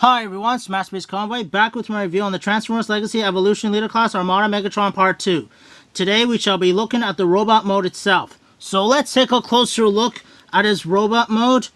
Hi everyone, it's Master Convoy, back with my review on the Transformers Legacy Evolution Leader Class Armada Megatron Part 2. Today we shall be looking at the robot mode itself. So let's take a closer look at his robot mode,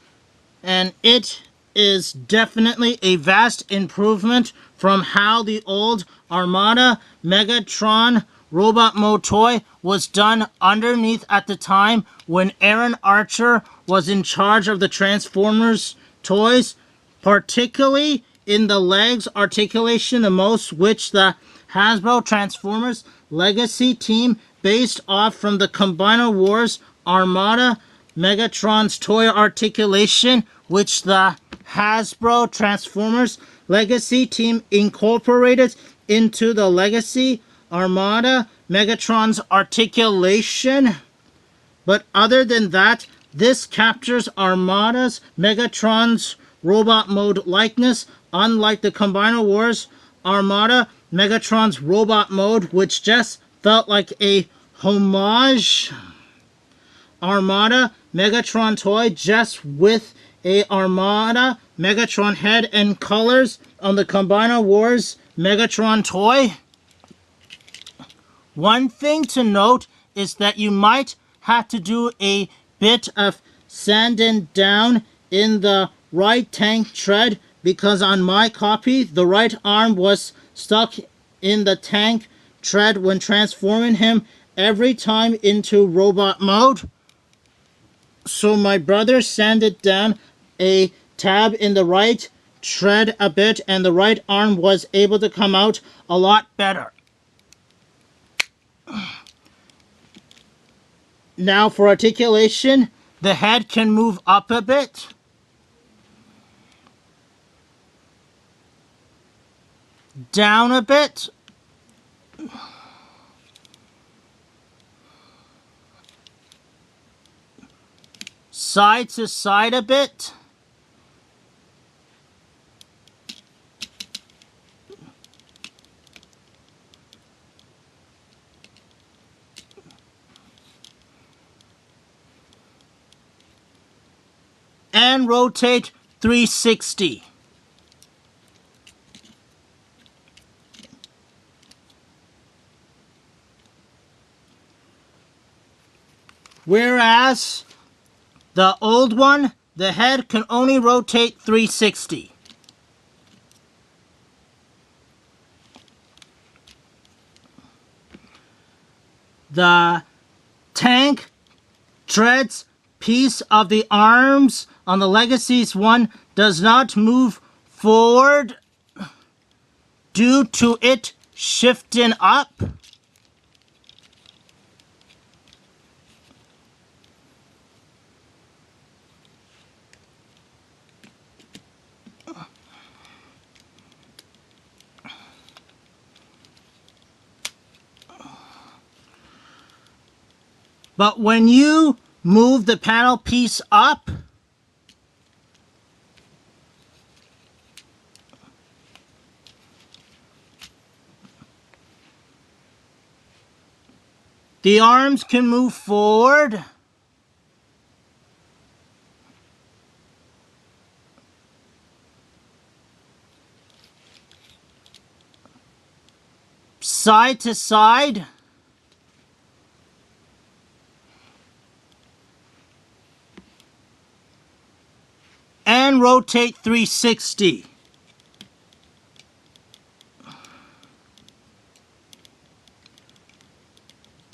and it is definitely a vast improvement from how the old Armada Megatron robot mode toy was done underneath at the time when Aaron Archer was in charge of the Transformers toys, particularly in the legs articulation the most, which the Hasbro Transformers Legacy team based off from the Combiner Wars Armada Megatron's toy articulation, which the Hasbro Transformers Legacy team incorporated into the Legacy Armada Megatron's articulation. But other than that, this captures Armada's Megatron's robot mode likeness, unlike the Combiner Wars Armada Megatron's robot mode, which just felt like a homage Armada Megatron toy just with a Armada Megatron head and colors on the Combiner Wars Megatron toy. One thing to note is that you might have to do a bit of sanding down in the right tank tread, because on my copy the right arm was stuck in the tank tread when transforming him every time into robot mode. So my brother sanded down a tab in the right tread a bit, and the right arm was able to come out a lot better. Now for articulation, the head can move up a bit. Down a bit. Side to side a bit. And rotate 360. Whereas the old one, the head can only rotate 360. The tank treads piece of the arms on the Legacy's one does not move forward due to it shifting up. But when you move the panel piece up, the arms can move forward. Side to side. And rotate 360.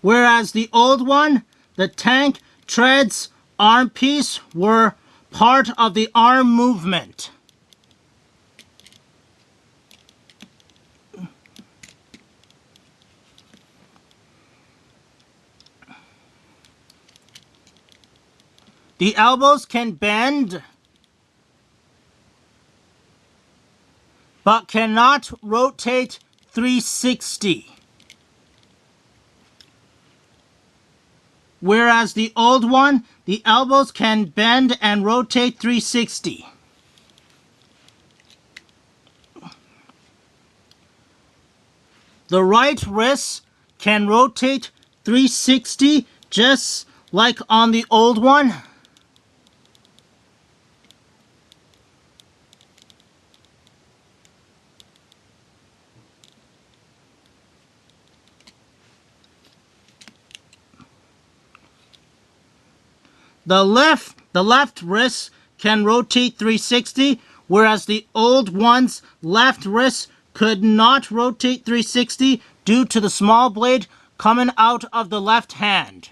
Whereas the old one, the tank treads arm piece were part of the arm movement. The elbows can bend, but cannot rotate 360. Whereas the old one, the elbows can bend and rotate 360. The right wrist can rotate 360 just like on the old one. The left wrist can rotate 360, whereas the old one's left wrist could not rotate 360 due to the small blade coming out of the left hand.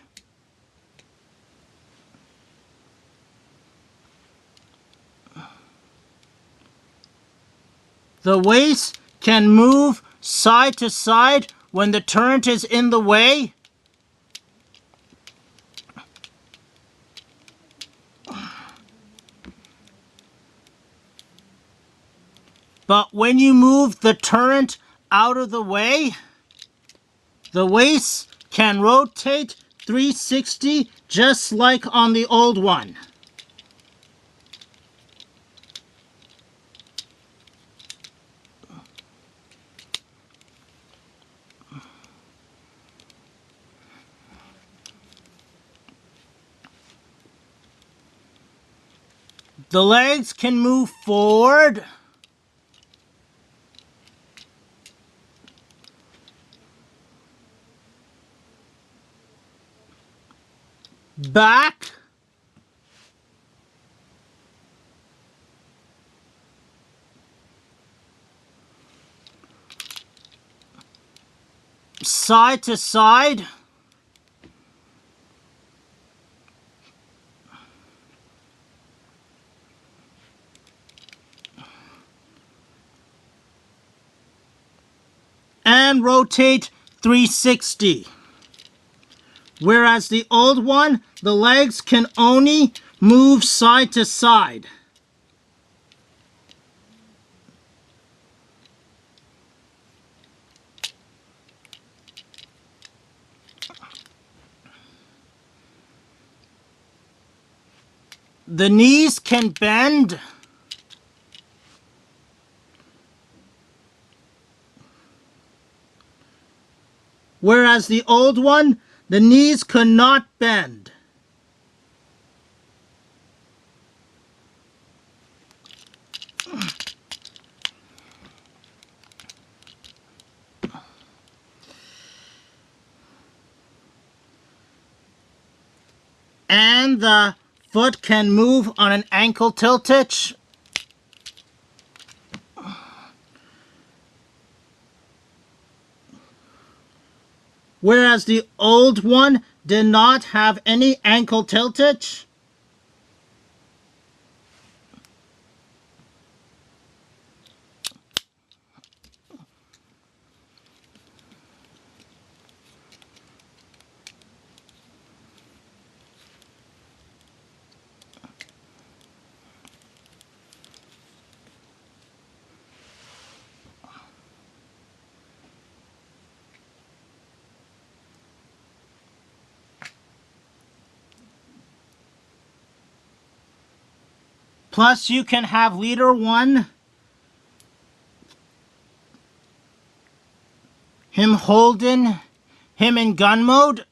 The waist can move side to side when the turret is in the way. But when you move the turret out of the way, the waist can rotate 360 just like on the old one. The legs can move forward, back, side to side, and rotate 360. Whereas the old one, the legs can only move side to side. The knees can bend. Whereas the old one, the knees could not bend. And the foot can move on an ankle tiltage. Whereas the old one did not have any ankle tiltage. Plus, you can have leader 1, him holding him in gun mode.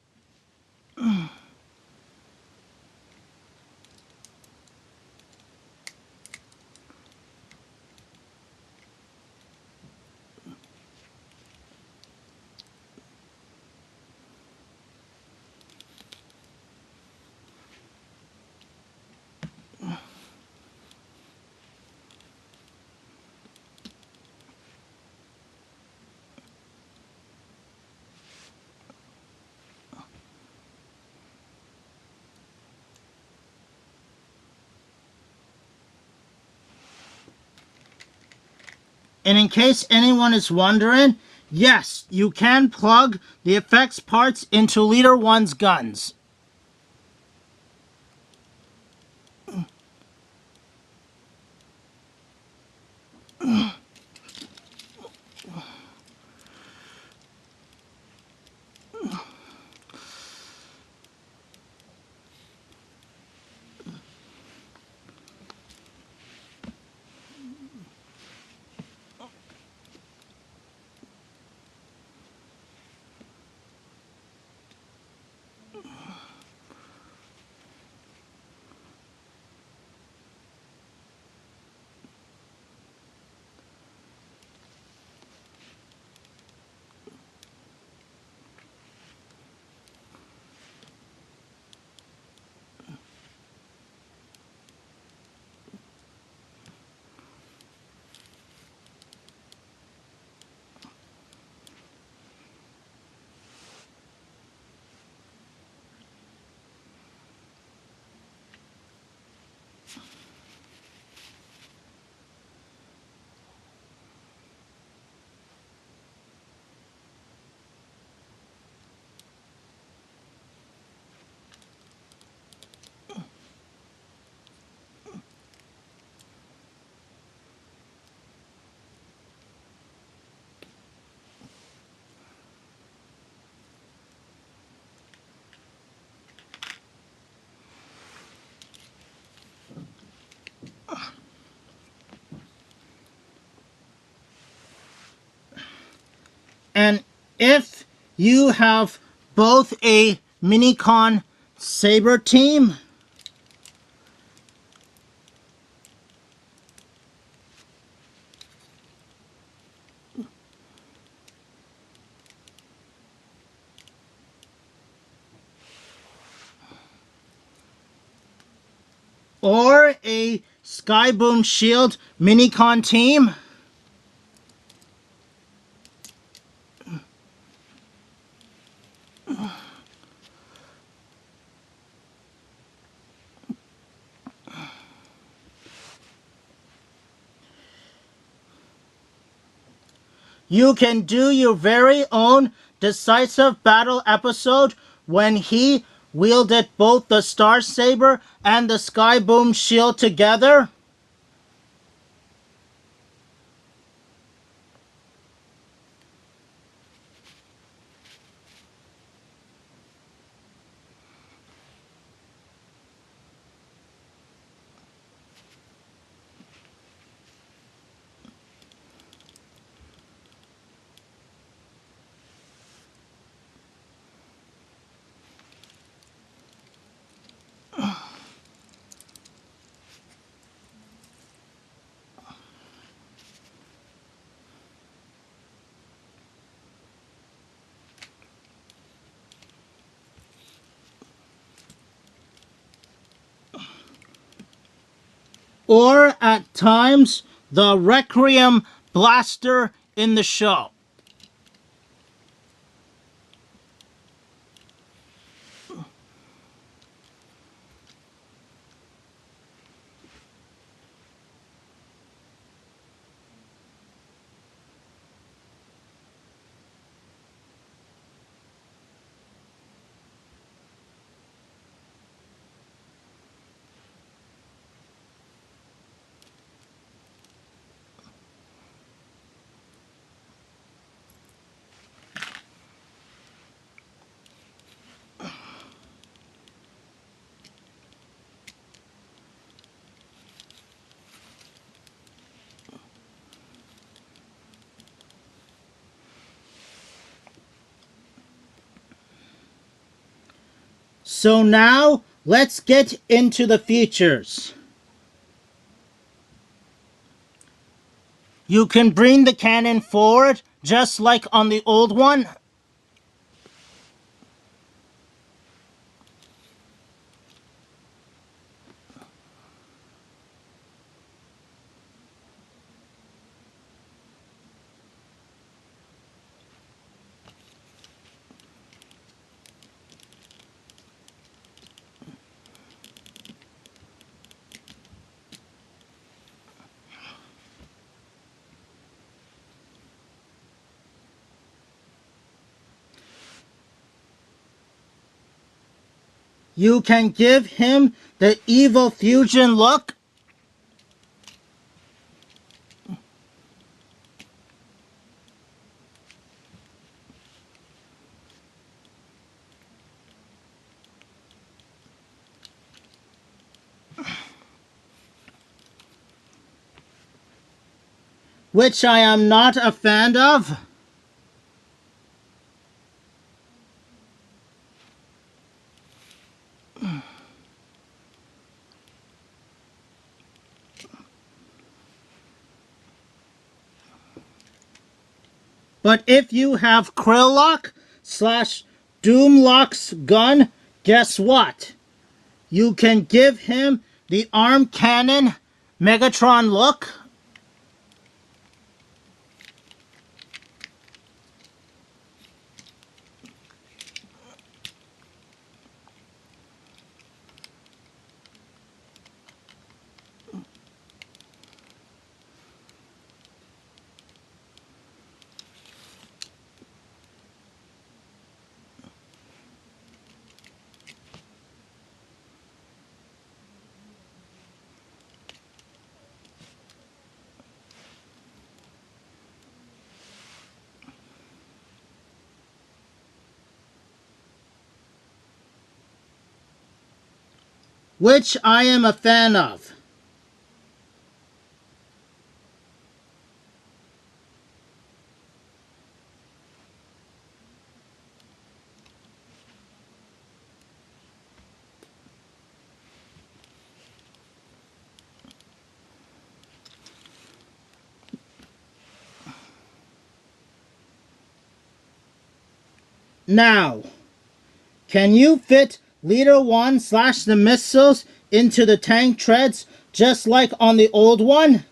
And in case anyone is wondering, yes, you can plug the effects parts into leader 1's guns. And if you have both a Minicon Saber team or a Skyboom Shield Minicon team, you can do your very own decisive battle episode when he wielded both the Star Saber and the Skyboom Shield together. Or at times the Requiem Blaster in the show. So now, let's get into the features. You can bring the cannon forward, just like on the old one. You can give him the eovilution look. Which I am not a fan of. But if you have Krilllock / Doomlock's gun, guess what? You can give him the arm cannon Megatron look. Which I am a fan of. Now, can you fit Leader 1 slash the missiles into the tank treads just like on the old one?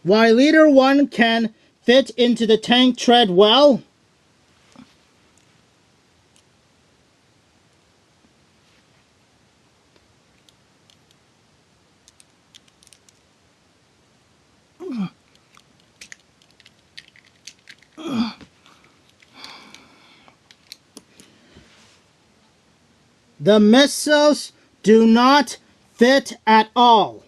Why Leader 1 can fit into the tank tread well? The missiles do not fit at all.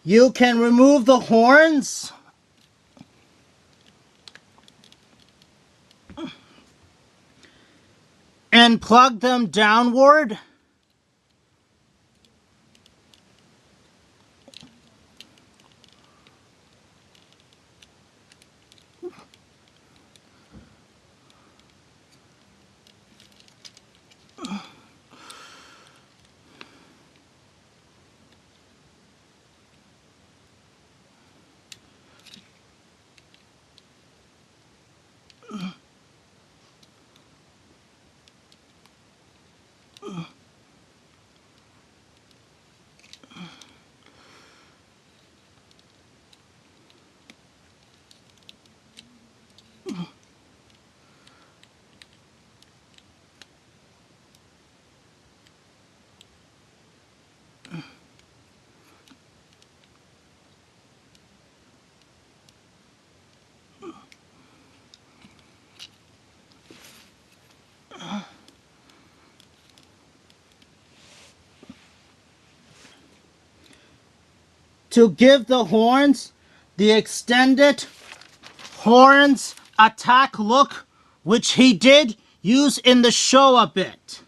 You can remove the horns and plug them downward. To give the horns the extended horns attack look, which he did use in the show a bit.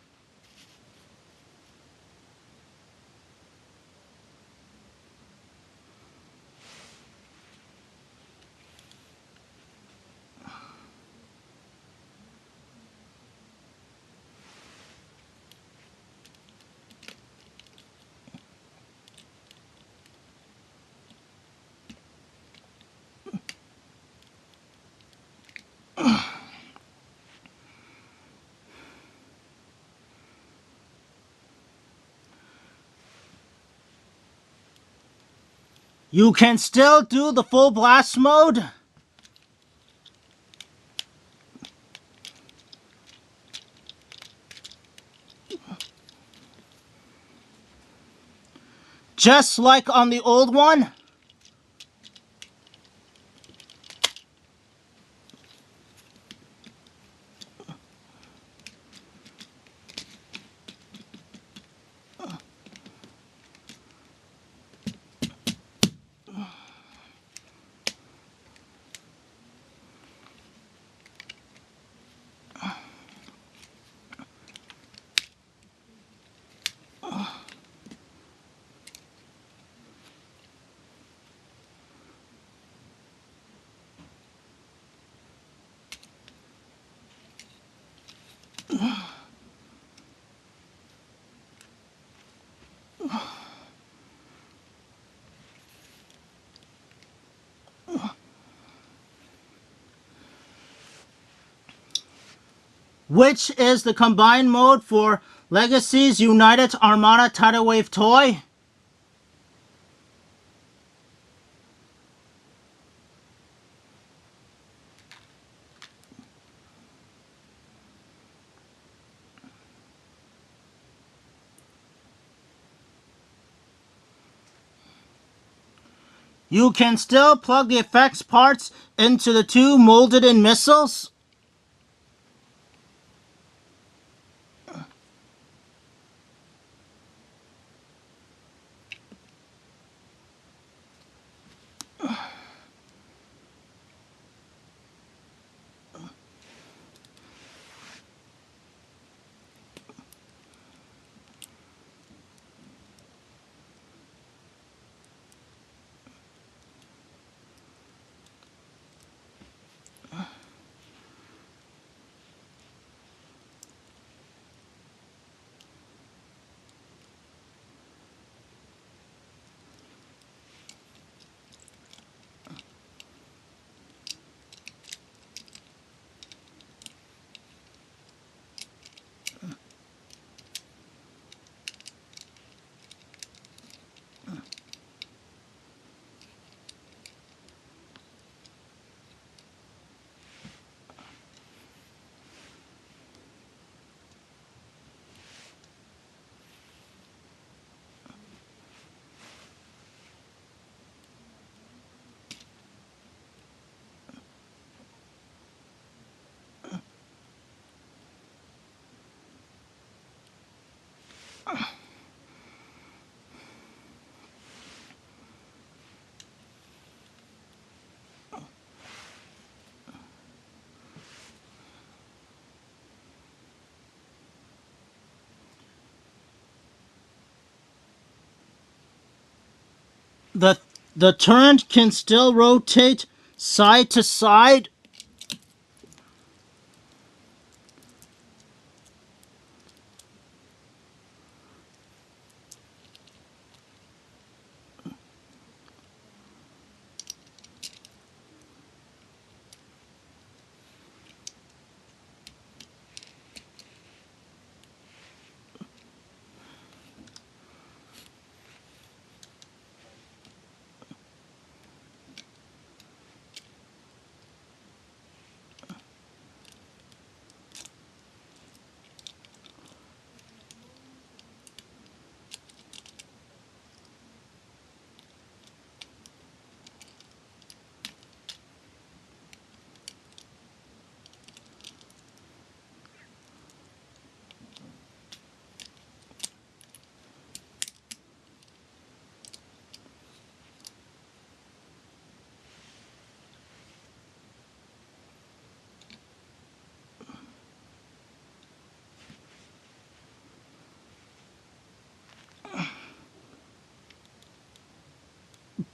You can still do the full blast mode. Just like on the old one. Which is the combined mode for Legacy's United Armada Tidal Wave toy? You can still plug the effects parts into the two molded in missiles. The, the turret can still rotate side to side.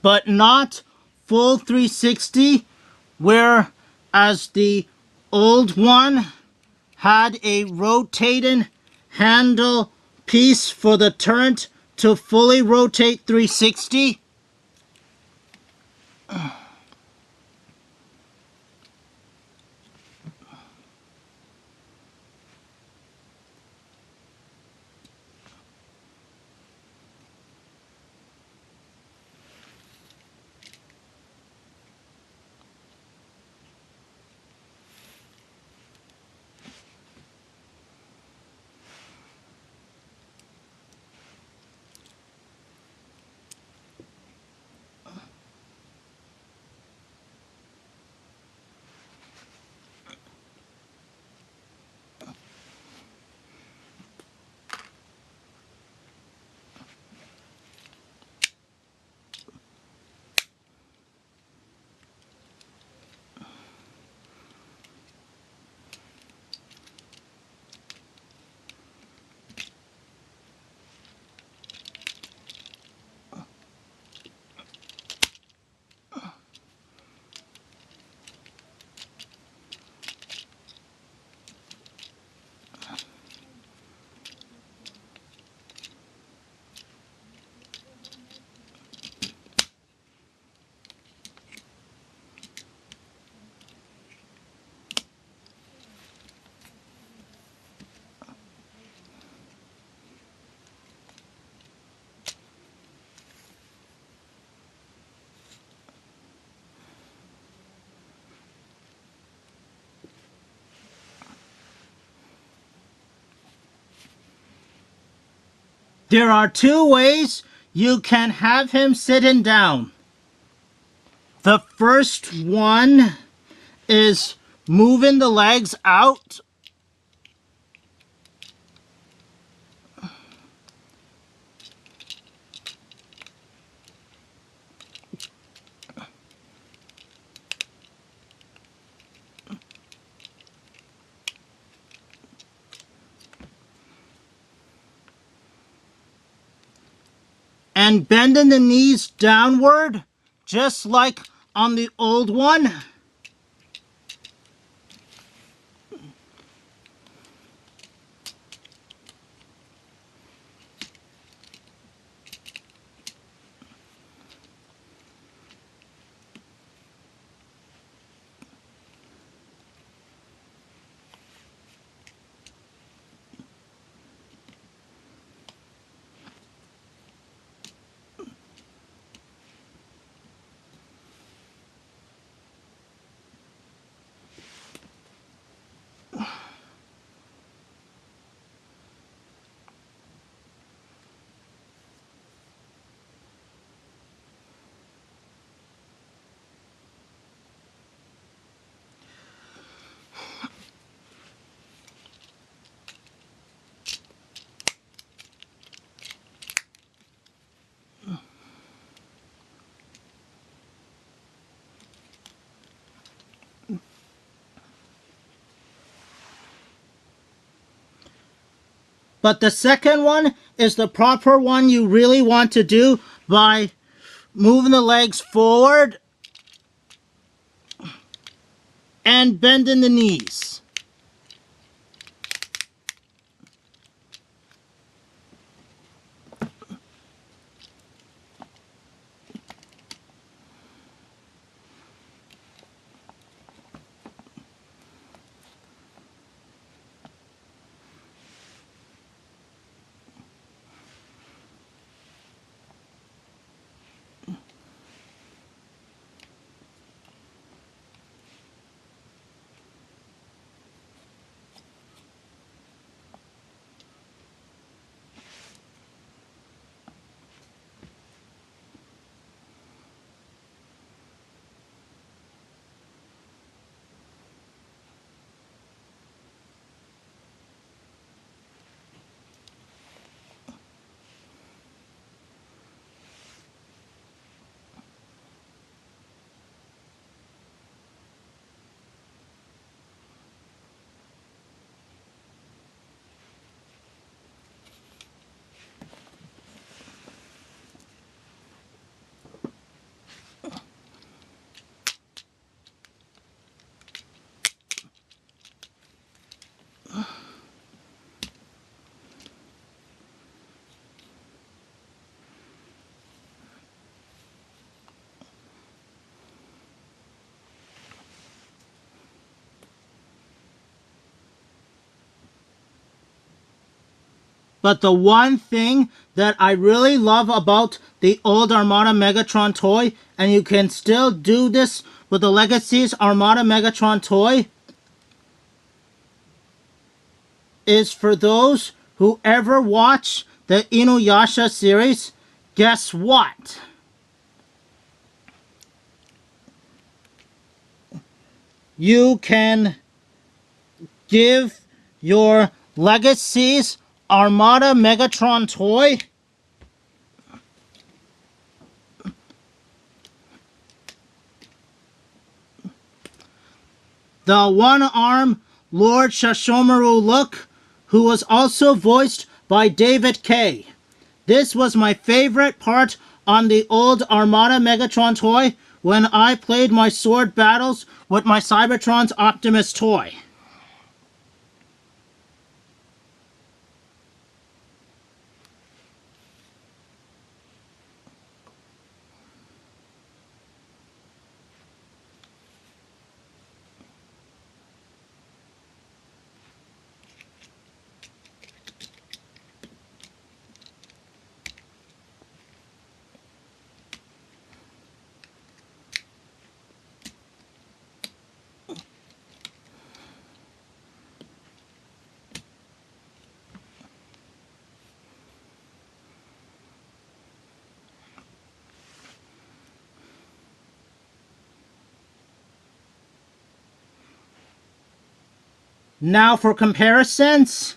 But not full 360, whereas the old one had a rotating handle piece for the turret to fully rotate 360. There are two ways you can have him sitting down. The first one is moving the legs out. And bending the knees downward, just like on the old one. But the second one is the proper one you really want to do by moving the legs forward and bending the knees. But the one thing that I really love about the old Armada Megatron toy, and you can still do this with the Legacies Armada Megatron toy, is for those who ever watch the Inuyasha series, guess what? You can give your Legacies Armada Megatron toy the one-arm Lord Shashomaru look, who was also voiced by David Kaye. This was my favorite part on the old Armada Megatron toy when I played my sword battles with my Cybertron's Optimus toy. Now for comparisons,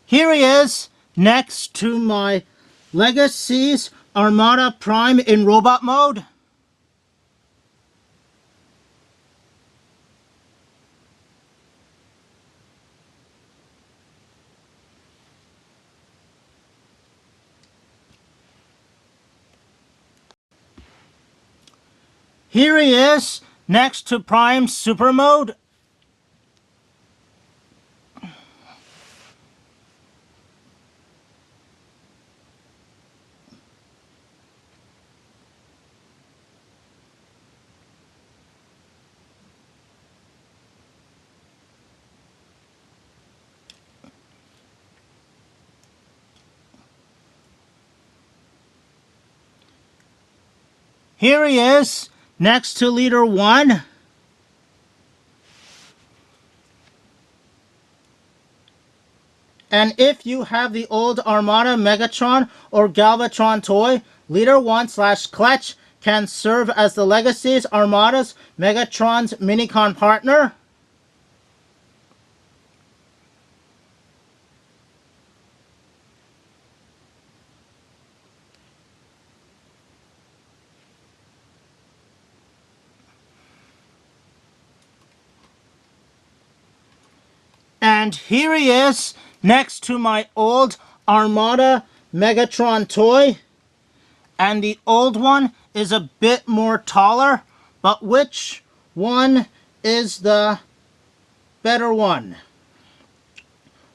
here he is next to my Legacy's Armada Prime in robot mode. Here he is next to Prime Super Mode. Here he is next to Leader 1. And if you have the old Armada Megatron or Galvatron toy, Leader 1 / Kletch can serve as the Legacy's Armada's Megatron's Minicon partner. And here he is next to my old Armada Megatron toy. And the old one is a bit more taller, but which one is the better one?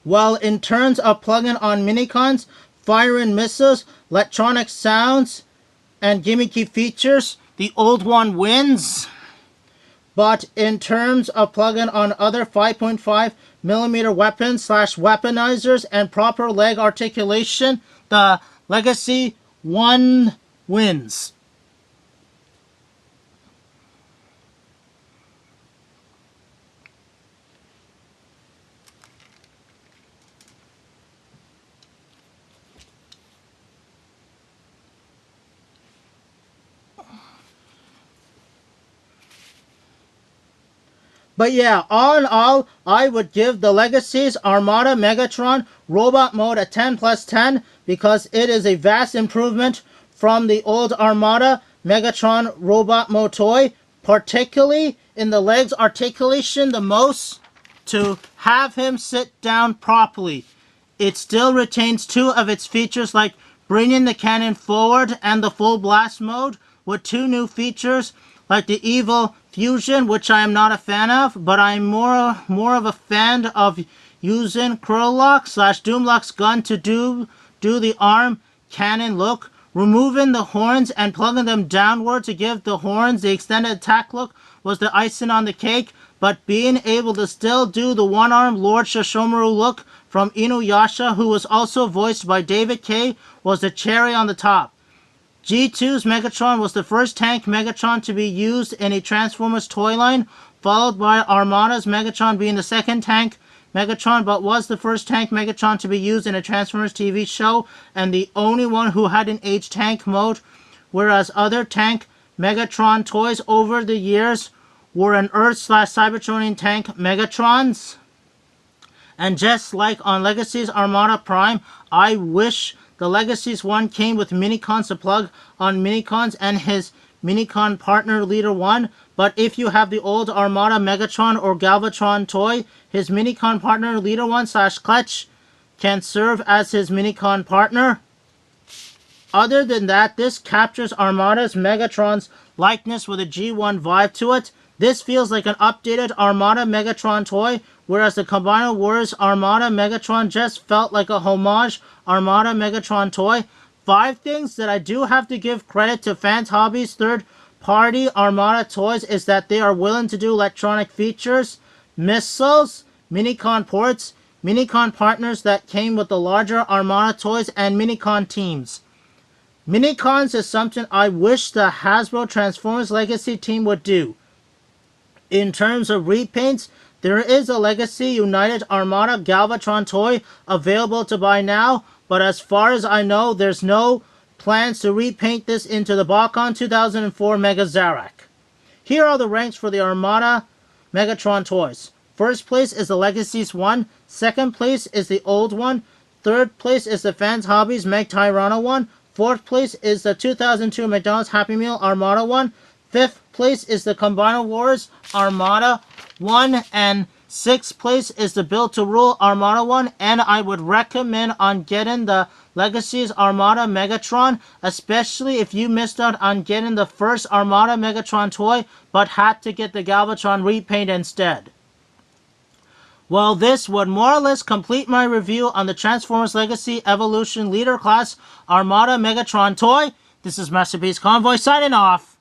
Well, in terms of plugging on minicons, firing missiles, electronic sounds, and gimmicky features, the old one wins. But in terms of plugging on other 5.5mm weapons / weaponizers and proper leg articulation, the Legacy 1 wins. But yeah, all in all, I would give the Legacy's Armada Megatron Robot Mode a 10/10 because it is a vast improvement from the old Armada Megatron Robot Mode toy, particularly in the legs articulation the most to have him sit down properly. It still retains two of its features like bringing the cannon forward and the full blast mode with two new features like the eovilution, which I am not a fan of, but I'm more of a fan of using Krilllock / Doomlock's gun to do the arm cannon look, removing the horns and plugging them downward to give the horns the extended attack look was the icing on the cake, but being able to still do the one-arm Lord Shishomaru look from Inuyasha, who was also voiced by David Kaye, was the cherry on the top. G2's Megatron was the first tank Megatron to be used in a Transformers toy line, followed by Armada's Megatron being the second tank Megatron, but was the first tank Megatron to be used in a Transformers TV show, and the only one who had an H tank mode, whereas other tank Megatron toys over the years were an Earth / Cybertronian tank Megatrons. And just like on Legacy's Armada Prime, I wish the Legacy's one came with minicons to plug on minicons and his minicon partner Leader 1, but if you have the old Armada Megatron or Galvatron toy, his minicon partner Leader 1 / Kletch can serve as his minicon partner. Other than that, this captures Armada's Megatron's likeness with a G1 vibe to it. This feels like an updated Armada Megatron toy, whereas the Combiner Wars Armada Megatron just felt like a homage Armada Megatron toy. 5 things that I do have to give credit to Fans Hobby's third-party Armada toys is that they are willing to do electronic features, missiles, minicon ports, minicon partners that came with the larger Armada toys, and minicon teams. Minicons is something I wish the Hasbro Transformers Legacy team would do. In terms of repaints, there is a Legacy United Armada Galvatron toy available to buy now, but as far as I know, there's no plans to repaint this into the Bakon 2004 Mega Zarak. Here are the ranks for the Armada Megatron toys. First place is the Legacies one. Second place is the old one. Third place is the Fans Hobbies Meg Tyrano one. Fourth place is the 2002 McDonald's Happy Meal Armada one. Fifth place is the Combiner Wars Armada one. And sixth place is the Build to Rule Armada one. And I would recommend on getting the Legacies Armada Megatron, especially if you missed out on getting the first Armada Megatron toy, but had to get the Galvatron repaint instead. Well, this would more or less complete my review on the Transformers Legacy Evolution Leader Class Armada Megatron toy. This is Masterpiece Convoy signing off.